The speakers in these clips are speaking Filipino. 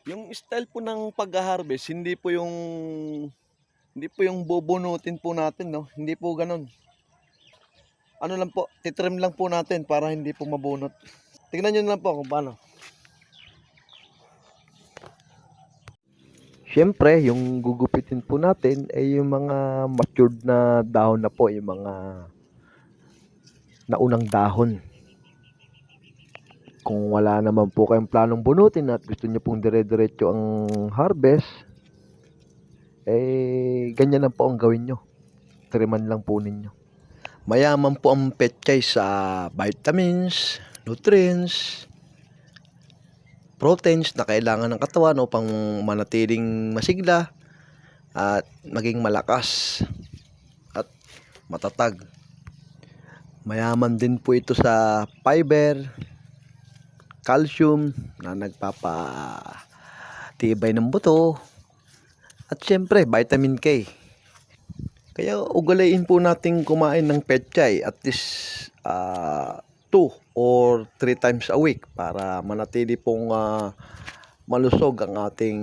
Yung style po ng pag-harvest, hindi po yung bubunutin po natin, no? Hindi po ganoon. Ano lang po, titrim lang po natin para hindi po mabunot. Tingnan niyo lang po kung paano. Siyempre, yung gugupitin po natin ay yung mga matured na dahon na po, yung mga naunang dahon. Kung wala naman po kayong planong bunutin at gusto niyo pong dire-diretso ang harvest, ganyan lang po ang gawin nyo. Triman lang po ninyo. Mayaman po ang pechay sa vitamins, nutrients, proteins na kailangan ng katawan upang manatiling masigla at maging malakas at matatag. Mayaman din po ito sa fiber, calcium na nagpapatibay ng buto, at syempre vitamin K. Kaya ugalayin po natin kumain ng pechay at least 2 or 3 times a week para manatili pong malusog ang ating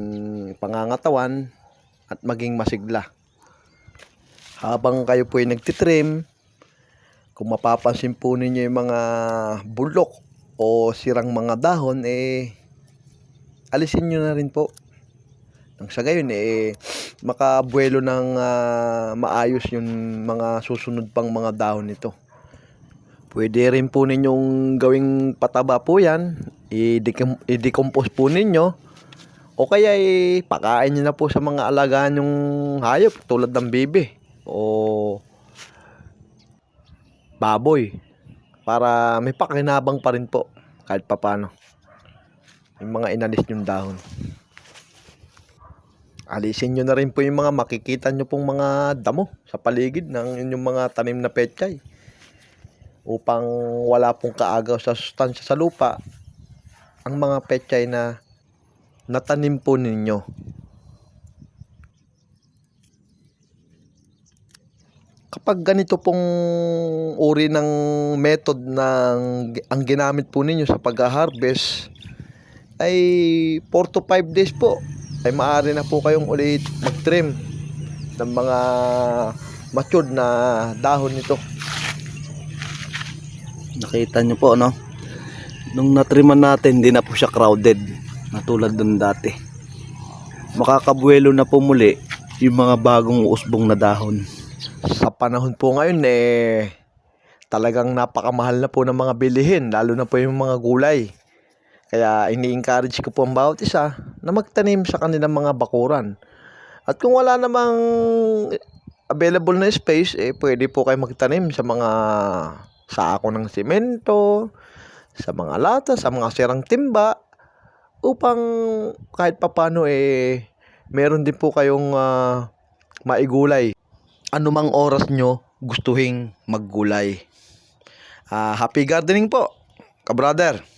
pangangatawan at maging masigla. Habang kayo po ay nagtitrim, kung mapapansin po ninyo yung mga bulok o sirang mga dahon, alisin nyo na rin po. Nang sa gayon makabuelo ng maayos yung mga susunod pang mga dahon nito. Pwede rin po ninyong gawing pataba po yan, i-decompose po ninyo, o kaya pakain nyo na po sa mga alagaan yung hayop tulad ng bibe o baboy para may pakinabang pa rin po kahit papano yung mga inalis yung dahon. Alisin nyo na rin po yung mga makikita nyo pong mga damo sa paligid ng inyong mga tanim na pechay upang wala pong kaagaw sa sustansya sa lupa ang mga pechay na natanim po ninyo. Kapag ganito pong uri ng method ang ginamit po ninyo sa pag-harvest ay 4 to 5 days po ay maaari na po kayong ulit mag-trim ng mga matured na dahon nito. Nakita nyo po, no? Nung natriman natin, hindi na po siya crowded na tulad dun dati. Makakabuelo na po muli yung mga bagong usbong na dahon. Sa panahon po ngayon talagang napakamahal na po ng mga bilihin, lalo na po yung mga gulay. Kaya ini-encourage ko po ang bawat isa na magtanim sa kanilang mga bakuran. At kung wala namang available na space, pwede po kayo magtanim sa mga sako ng simento, sa mga lata, sa mga sirang timba, upang kahit papano meron din po kayong maigulay. Anumang oras nyo gustuhing maggulay. Happy gardening po, ka-brother!